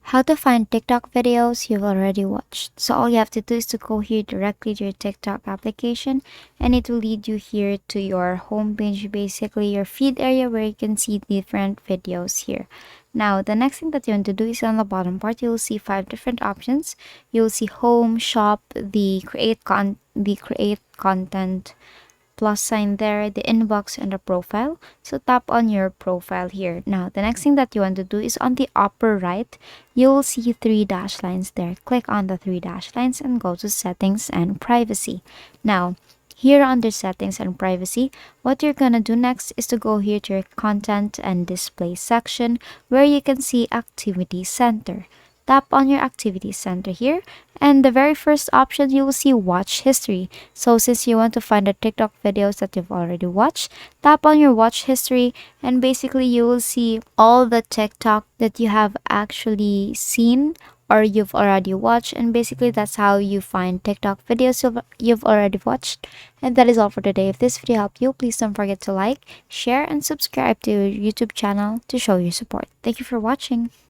How to find TikTok videos you've already watched. So all you have to do is to go here directly to your TikTok application, and it will lead you here to your homepage, basically your feed area where you can see different videos here. Now, the next thing that you want to do is on the bottom part, you'll see five different options. You'll see home, shop, the create content, plus sign there, the inbox, and the profile. So tap on your profile here. Now, the next thing that you want to do is on the upper right, you will see three dash lines there. Click on the three dash lines and go to settings and privacy. Now, here under settings and privacy, what you're gonna do next is to go here to your content and display section where you can see activity center. Tap on your activity center here, and the very first option you will see watch history. So since you want to find the TikTok videos that you've already watched, tap on your watch history, and basically you will see all the TikTok that you have actually seen or you've already watched, and basically that's how you find TikTok videos you've already watched. And that is all for today. If this video helped you, please don't forget to like, share, and subscribe to your YouTube channel to show your support. Thank you for watching.